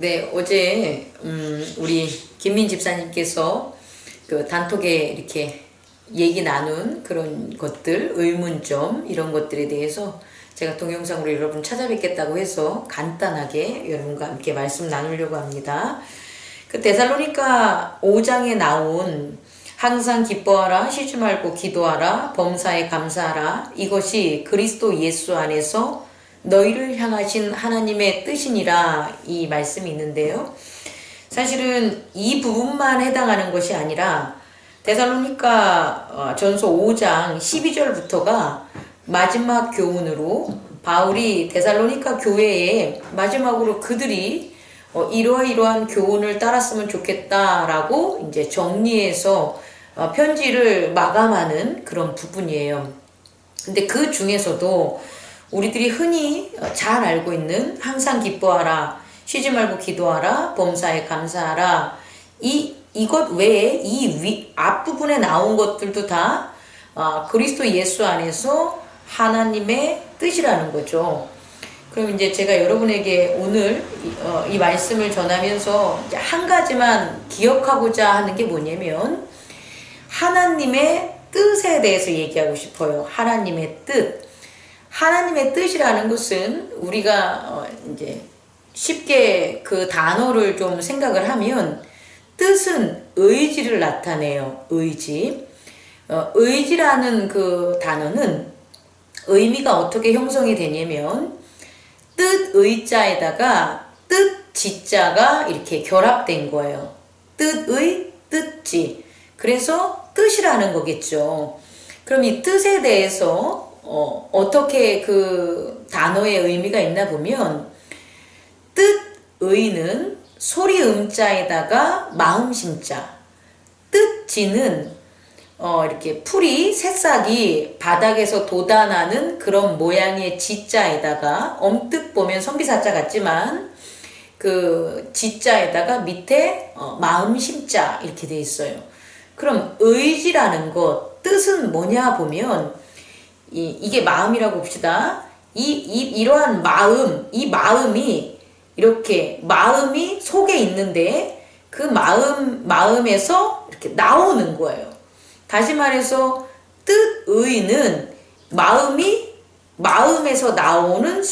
네, 어제 우리 김민 집사님께서 그 단톡에 이렇게 얘기 나눈 그런 것들, 의문점 이런 것들에 대해서 제가 동영상으로 여러분 찾아뵙겠다고 해서 간단하게 여러분과 함께 말씀 나누려고 합니다. 그 데살로니가 5장에 나온 항상 기뻐하라, 쉬지 말고 기도하라, 범사에 감사하라, 이것이 그리스도 예수 안에서 너희를 향하신 하나님의 뜻이니라, 이 말씀이 있는데요. 사실은 이 부분만 해당하는 것이 아니라 데살로니가 전서 5장 12절부터가 마지막 교훈으로 바울이 데살로니가 교회에 마지막으로 그들이 이러이러한 교훈을 따랐으면 좋겠다라고 이제 정리해서 편지를 마감하는 그런 부분이에요. 근데 그 중에서도 우리들이 흔히 잘 알고 있는 항상 기뻐하라, 쉬지 말고 기도하라, 범사에 감사하라, 이것 외에 이 앞부분에 나온 것들도 다 그리스도 예수 안에서 하나님의 뜻이라는 거죠. 그럼 이제 제가 여러분에게 오늘 이 말씀을 전하면서 한 가지만 기억하고자 하는 게 뭐냐면 하나님의 뜻에 대해서 얘기하고 싶어요. 하나님의 뜻. 하나님의 뜻이라는 것은 우리가 이제 쉽게 그 단어를 좀 생각을 하면 뜻은 의지를 나타내요. 의지. 의지라는 그 단어는 의미가 어떻게 형성이 되냐면 뜻 의자에다가 뜻 지자가 이렇게 결합된 거예요. 뜻의 뜻지. 그래서 뜻이라는 거겠죠. 그럼 이 뜻에 대해서 어떻게 그 단어의 의미가 있나 보면 뜻의는 소리 음자에다가 마음 심자, 뜻지는 이렇게 풀이 새싹이 바닥에서 돋아나는 그런 모양의 지자에다가 엄뜻 보면 선비사자 같지만 그 지자에다가 밑에 마음 심자 이렇게 돼 있어요. 그럼 의지라는 것, 뜻은 뭐냐 보면 이게 마음이라고 봅시다. 이러한 마음, 이 마음이 이렇게 마음이 속에 있는데 그 마음에서 이렇게 나오는 거예요. 다시 말해서 뜻의는 마음에서 나오는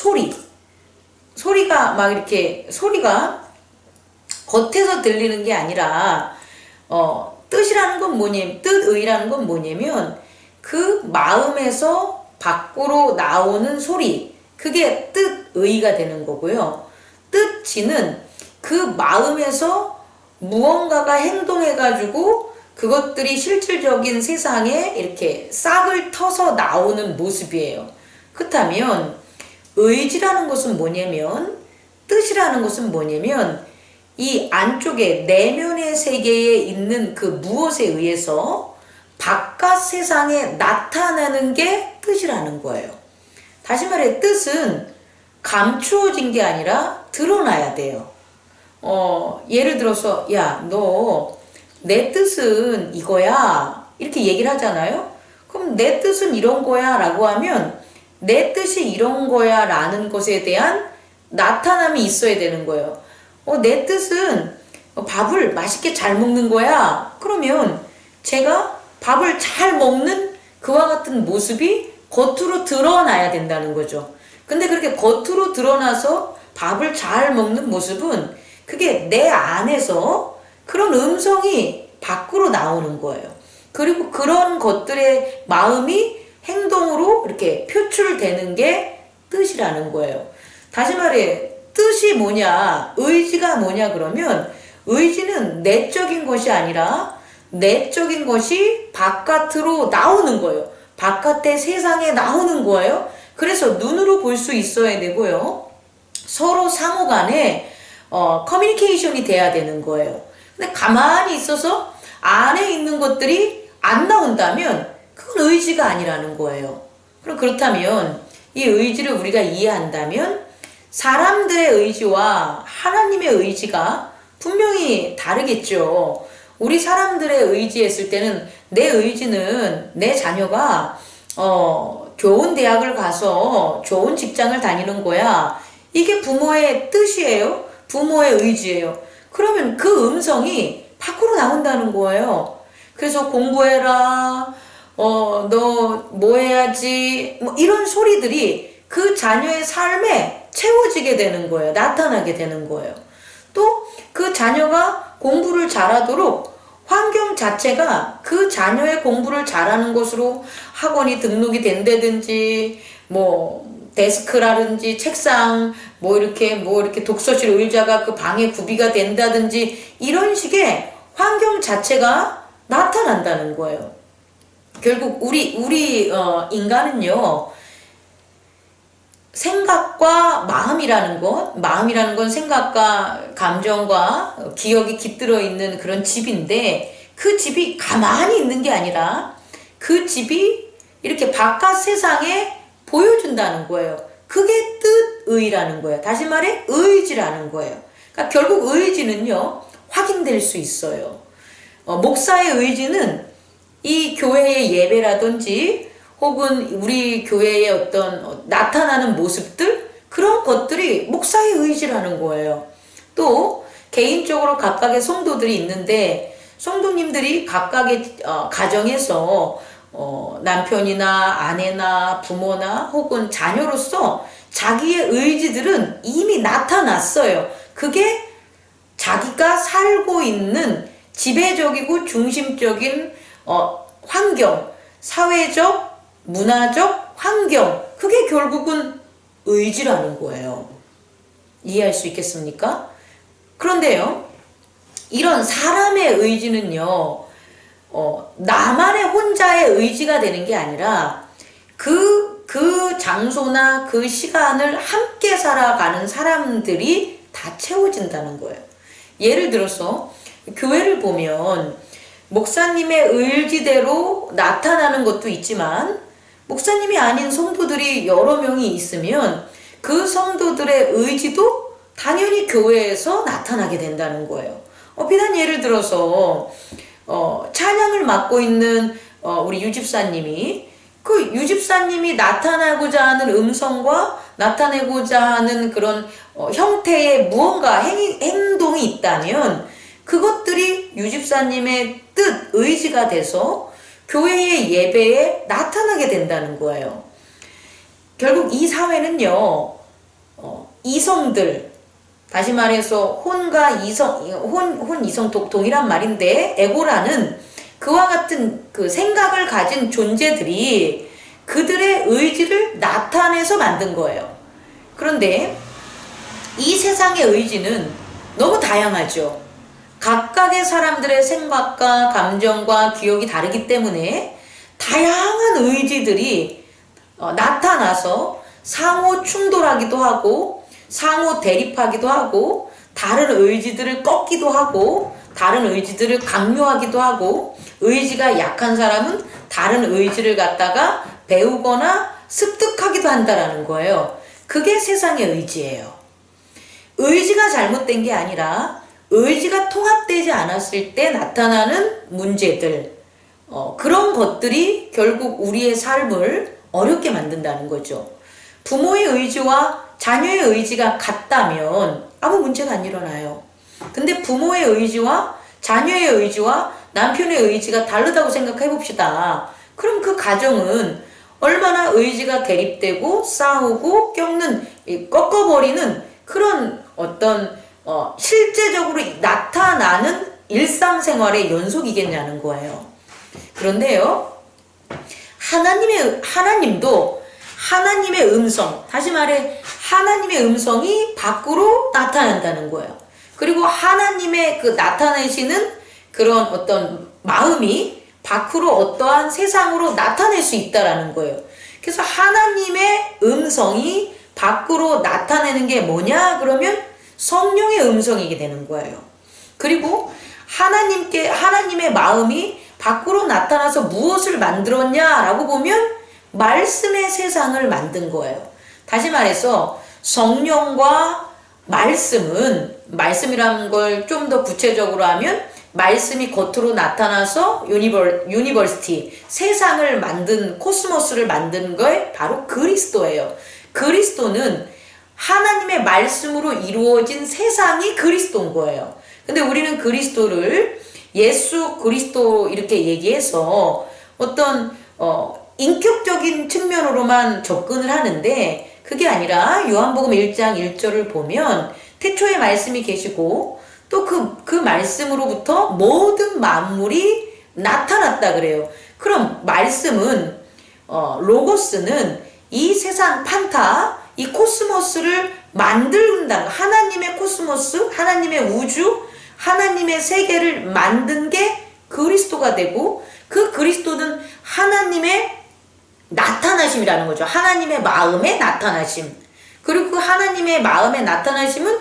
소리가 막 이렇게 소리가 겉에서 들리는 게 아니라 뜻이라는 건 뭐냐면 뜻의라는 건 뭐냐면 그 마음에서 밖으로 나오는 소리, 그게 뜻의가 되는 거고요. 뜻지는 그 마음에서 무언가가 행동해가지고 그것들이 실질적인 세상에 이렇게 싹을 터서 나오는 모습이에요. 그렇다면 의지라는 것은 뭐냐면, 뜻이라는 것은 뭐냐면 이 안쪽에 내면의 세계에 있는 그 무엇에 의해서 바깥 세상에 나타나는 게 뜻이라는 거예요. 다시 말해 뜻은 감추어진 게 아니라 드러나야 돼요. 예를 들어서 야, 너 내 뜻은 이거야 이렇게 얘기를 하잖아요. 그럼 내 뜻은 이런 거야 라고 하면 내 뜻이 이런 거야 라는 것에 대한 나타남이 있어야 되는 거예요. 내 뜻은 밥을 맛있게 잘 먹는 거야. 그러면 제가 밥을 잘 먹는 그와 같은 모습이 겉으로 드러나야 된다는 거죠. 근데 그렇게 겉으로 드러나서 밥을 잘 먹는 모습은 그게 내 안에서 그런 음성이 밖으로 나오는 거예요. 그리고 그런 것들의 마음이 행동으로 이렇게 표출되는 게 뜻이라는 거예요. 다시 말해 뜻이 뭐냐, 의지가 뭐냐 그러면 의지는 내적인 것이 아니라 내적인 것이 바깥으로 나오는 거예요. 바깥의 세상에 나오는 거예요. 그래서 눈으로 볼 수 있어야 되고요. 서로 상호 간에 커뮤니케이션이 돼야 되는 거예요. 근데 가만히 있어서 안에 있는 것들이 안 나온다면 그건 의지가 아니라는 거예요. 그럼 그렇다면 이 의지를 우리가 이해한다면 사람들의 의지와 하나님의 의지가 분명히 다르겠죠. 우리 사람들의 의지했을 때는 내 의지는 내 자녀가 좋은 대학을 가서 좋은 직장을 다니는 거야. 이게 부모의 뜻이에요. 부모의 의지예요. 그러면 그 음성이 밖으로 나온다는 거예요. 그래서 공부해라, 너 뭐 해야지, 뭐 이런 소리들이 그 자녀의 삶에 채워지게 되는 거예요. 나타나게 되는 거예요. 또 그 자녀가 공부를 잘하도록 환경 자체가 그 자녀의 공부를 잘하는 것으로 학원이 등록이 된다든지, 뭐 데스크라든지 책상, 뭐 이렇게 독서실 의자가 그 방에 구비가 된다든지, 이런 식의 환경 자체가 나타난다는 거예요. 결국 우리 인간은요, 생각과 마음이라는 건 생각과 감정과 기억이 깃들어 있는 그런 집인데, 그 집이 가만히 있는 게 아니라 그 집이 이렇게 바깥 세상에 보여준다는 거예요. 그게 뜻의라는 거예요. 다시 말해 의지라는 거예요. 그러니까 결국 의지는요, 확인될 수 있어요. 목사의 의지는 이 교회의 예배라든지 혹은 우리 교회의 어떤 나타나는 모습들, 그런 것들이 목사의 의지라는 거예요. 또 개인적으로 각각의 성도들이 있는데, 성도님들이 각각의 가정에서 남편이나 아내나 부모나 혹은 자녀로서 자기의 의지들은 이미 나타났어요. 그게 자기가 살고 있는 지배적이고 중심적인 환경, 사회적, 문화적 환경, 그게 결국은 의지라는 거예요. 이해할 수 있겠습니까? 그런데요, 이런 사람의 의지는요, 나만의 혼자의 의지가 되는 게 아니라 그 장소나 그 시간을 함께 살아가는 사람들이 다 채워진다는 거예요. 예를 들어서 교회를 보면 목사님의 의지대로 나타나는 것도 있지만, 목사님이 아닌 성도들이 여러 명이 있으면 그 성도들의 의지도 당연히 교회에서 나타나게 된다는 거예요. 비단 예를 들어서 찬양을 맡고 있는 우리 유집사님이, 그 유집사님이 나타나고자 하는 음성과 나타내고자 하는 그런 형태의 무언가 행동이 있다면, 그것들이 유집사님의 뜻, 의지가 돼서 교회의 예배에 나타나게 된다는 거예요. 결국 이 사회는요, 이성들, 다시 말해서 혼과 이성, 혼 이성 동일한 말인데, 에고라는 그와 같은 그 생각을 가진 존재들이 그들의 의지를 나타내서 만든 거예요. 그런데 이 세상의 의지는 너무 다양하죠. 각각의 사람들의 생각과 감정과 기억이 다르기 때문에 다양한 의지들이 나타나서 상호 충돌하기도 하고, 상호 대립하기도 하고, 다른 의지들을 꺾기도 하고, 다른 의지들을 강요하기도 하고, 의지가 약한 사람은 다른 의지를 갖다가 배우거나 습득하기도 한다라는 거예요. 그게 세상의 의지예요. 의지가 잘못된 게 아니라 의지가 통합되지 않았을 때 나타나는 문제들, 그런 것들이 결국 우리의 삶을 어렵게 만든다는 거죠. 부모의 의지와 자녀의 의지가 같다면 아무 문제가 안 일어나요. 근데 부모의 의지와 자녀의 의지와 남편의 의지가 다르다고 생각해 봅시다. 그럼 그 가정은 얼마나 의지가 대립되고 싸우고 꺾어버리는 그런 어떤 실제적으로 나타나는 일상생활의 연속이겠냐는 거예요. 그런데요, 하나님도 하나님의 음성, 다시 말해 하나님의 음성이 밖으로 나타난다는 거예요. 그리고 하나님의 그 나타내시는 그런 어떤 마음이 밖으로 어떠한 세상으로 나타낼 수 있다라는 거예요. 그래서 하나님의 음성이 밖으로 나타내는 게 뭐냐? 그러면 성령의 음성이게 되는 거예요. 그리고 하나님의 마음이 밖으로 나타나서 무엇을 만들었냐라고 보면 말씀의 세상을 만든 거예요. 다시 말해서 성령과 말씀이라는 걸 좀 더 구체적으로 하면, 말씀이 겉으로 나타나서 유니버시티, 세상을 만든, 코스모스를 만든 걸 바로 그리스도예요. 그리스도는 하나님의 말씀으로 이루어진 세상이 그리스도인 거예요. 근데 우리는 그리스도를 예수 그리스도 이렇게 얘기해서 어떤 인격적인 측면으로만 접근을 하는데, 그게 아니라 요한복음 1장 1절을 보면 태초에 말씀이 계시고 또 그 말씀으로부터 모든 만물이 나타났다 그래요. 그럼 말씀은 로고스는 이 세상 판타, 이 코스모스를 만든다. 하나님의 코스모스, 하나님의 우주, 하나님의 세계를 만든 게 그리스도가 되고, 그 그리스도는 하나님의 나타나심이라는 거죠. 하나님의 마음의 나타나심. 그리고 그 하나님의 마음의 나타나심은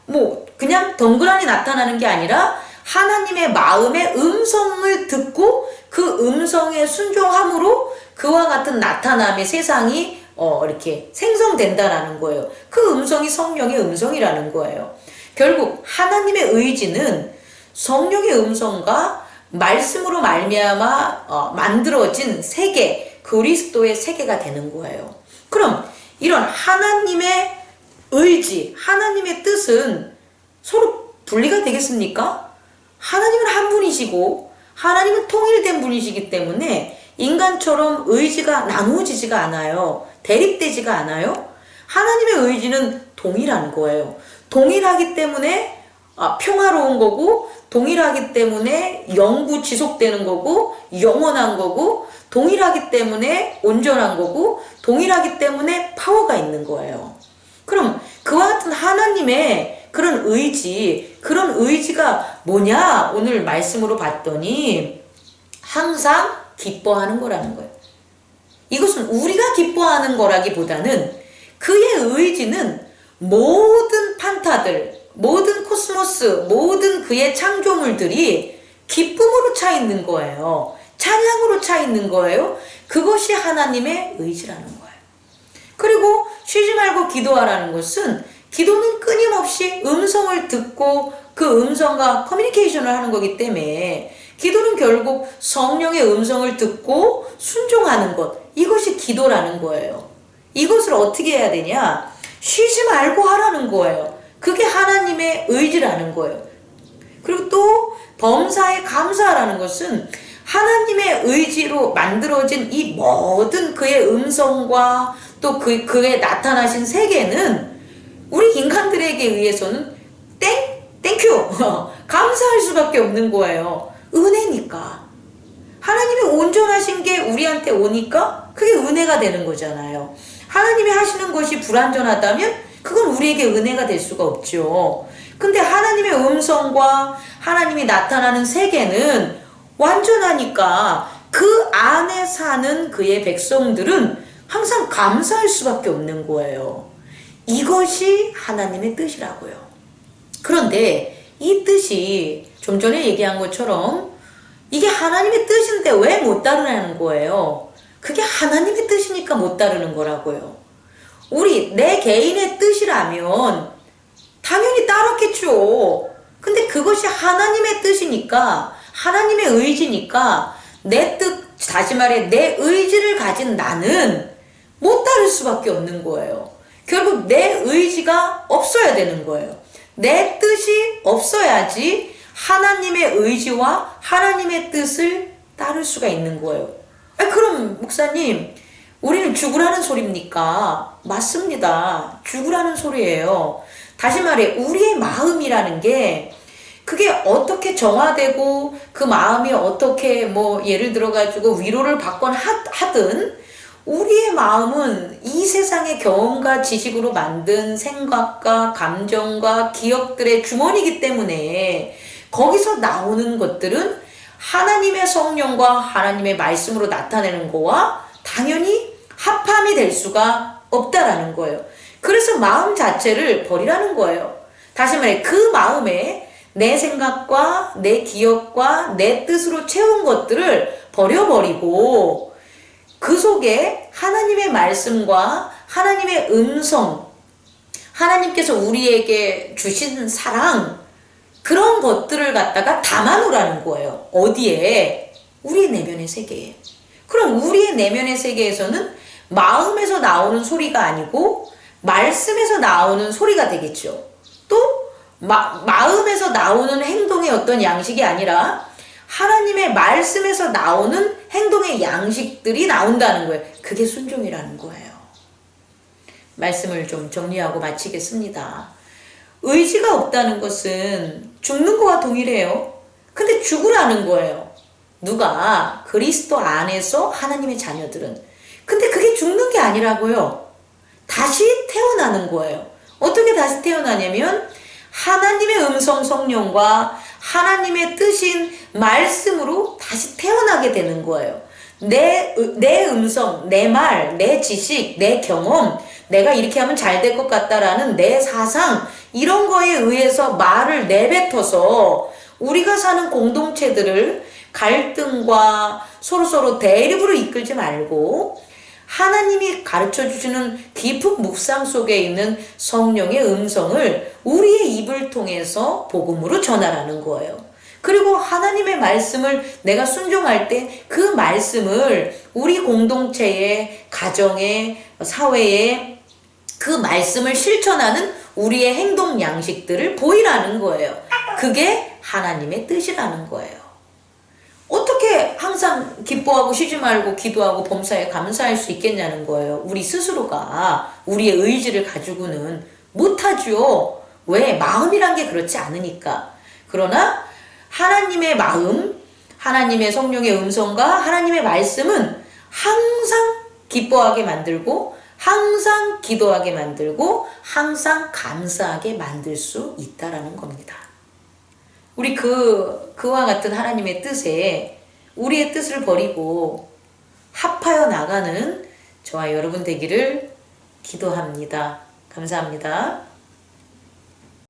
뭐 그냥 덩그러니 나타나는 게 아니라 하나님의 마음의 음성을 듣고 그 음성에 순종함으로 그와 같은 나타남의 세상이 이렇게 생성된다라는 거예요. 그 음성이 성령의 음성이라는 거예요. 결국 하나님의 의지는 성령의 음성과 말씀으로 말미암아 만들어진 세계, 그리스도의 세계가 되는 거예요. 그럼 이런 하나님의 의지, 하나님의 뜻은 서로 분리가 되겠습니까? 하나님은 한 분이시고 하나님은 통일된 분이시기 때문에 인간처럼 의지가 나누어지지가 않아요. 대립되지가 않아요. 하나님의 의지는 동일한 거예요. 동일하기 때문에 평화로운 거고, 동일하기 때문에 영구 지속되는 거고, 영원한 거고, 동일하기 때문에 온전한 거고, 동일하기 때문에 파워가 있는 거예요. 그럼 그와 같은 하나님의 그런 의지, 그런 의지가 뭐냐? 오늘 말씀으로 봤더니 항상 기뻐하는 거라는 거예요. 이것은 우리가 기뻐하는 거라기보다는 그의 의지는 모든 판타들, 모든 코스모스, 모든 그의 창조물들이 기쁨으로 차 있는 거예요. 찬양으로 차 있는 거예요. 그것이 하나님의 의지라는 거예요. 그리고 쉬지 말고 기도하라는 것은, 기도는 끊임없이 음성을 듣고 그 음성과 커뮤니케이션을 하는 거기 때문에 기도는 결국 성령의 음성을 듣고 순종하는 것, 이것이 기도라는 거예요. 이것을 어떻게 해야 되냐? 쉬지 말고 하라는 거예요. 그게 하나님의 의지라는 거예요. 그리고 또 범사에 감사하라는 것은 하나님의 의지로 만들어진 이 모든 그의 음성과 또 그의 나타나신 세계는 우리 인간들에게 의해서는 땡큐 감사할 수밖에 없는 거예요. 은혜니까. 하나님이 온전하신 게 우리한테 오니까 그게 은혜가 되는 거잖아요. 하나님이 하시는 것이 불완전하다면 그건 우리에게 은혜가 될 수가 없죠. 근데 하나님의 음성과 하나님이 나타나는 세계는 완전하니까 그 안에 사는 그의 백성들은 항상 감사할 수밖에 없는 거예요. 이것이 하나님의 뜻이라고요. 그런데 이 뜻이 좀 전에 얘기한 것처럼 이게 하나님의 뜻인데 왜 못 따르냐는 거예요. 그게 하나님의 뜻이니까 못 따르는 거라고요. 내 개인의 뜻이라면 당연히 따랐겠죠. 근데 그것이 하나님의 뜻이니까, 하나님의 의지니까 내 뜻, 다시 말해 내 의지를 가진 나는 못 따를 수밖에 없는 거예요. 결국 내 의지가 없어야 되는 거예요. 내 뜻이 없어야지 하나님의 의지와 하나님의 뜻을 따를 수가 있는 거예요. 그럼 목사님, 우리는 죽으라는 소리입니까? 맞습니다. 죽으라는 소리예요. 다시 말해 우리의 마음이라는 게 그게 어떻게 정화되고 그 마음이 어떻게 예를 들어가지고 위로를 받거나 하든 우리의 마음은 이 세상의 경험과 지식으로 만든 생각과 감정과 기억들의 주머니이기 때문에 거기서 나오는 것들은 하나님의 성령과 하나님의 말씀으로 나타내는 거와 당연히 합함이 될 수가 없다라는 거예요. 그래서 마음 자체를 버리라는 거예요. 다시 말해 그 마음에 내 생각과 내 기억과 내 뜻으로 채운 것들을 버려버리고 그 속에 하나님의 말씀과 하나님의 음성, 하나님께서 우리에게 주신 사랑, 그런 것들을 갖다가 담아놓으라는 거예요. 어디에? 우리의 내면의 세계에. 그럼 우리의 내면의 세계에서는 마음에서 나오는 소리가 아니고 말씀에서 나오는 소리가 되겠죠. 또 마음에서 나오는 행동의 어떤 양식이 아니라 하나님의 말씀에서 나오는 행동의 양식들이 나온다는 거예요. 그게 순종이라는 거예요. 말씀을 좀 정리하고 마치겠습니다. 의지가 없다는 것은 죽는 거와 동일해요. 근데 죽으라는 거예요. 누가? 그리스도 안에서 하나님의 자녀들은. 근데 그게 죽는 게 아니라고요. 다시 태어나는 거예요. 어떻게 다시 태어나냐면 하나님의 음성 성령과 하나님의 뜻인 말씀으로 다시 태어나게 되는 거예요. 내 음성, 내 말, 내 지식, 내 경험, 내가 이렇게 하면 잘 될 것 같다라는 내 사상, 이런 거에 의해서 말을 내뱉어서 우리가 사는 공동체들을 갈등과 서로서로 대립으로 이끌지 말고 하나님이 가르쳐 주시는 깊은 묵상 속에 있는 성령의 음성을 우리의 입을 통해서 복음으로 전하라는 거예요. 그리고 하나님의 말씀을 내가 순종할 때 그 말씀을 우리 공동체에, 가정에, 사회에 그 말씀을 실천하는 우리의 행동 양식들을 보이라는 거예요. 그게 하나님의 뜻이라는 거예요. 어떻게 항상 기뻐하고 쉬지 말고 기도하고 범사에 감사할 수 있겠냐는 거예요. 우리 스스로가 우리의 의지를 가지고는 못하죠. 왜? 마음이란 게 그렇지 않으니까. 그러나 하나님의 마음, 하나님의 성령의 음성과 하나님의 말씀은 항상 기뻐하게 만들고 항상 기도하게 만들고 항상 감사하게 만들 수 있다라는 겁니다. 우리 그와 같은 하나님의 뜻에 우리의 뜻을 버리고 합하여 나가는 저와 여러분 되기를 기도합니다. 감사합니다.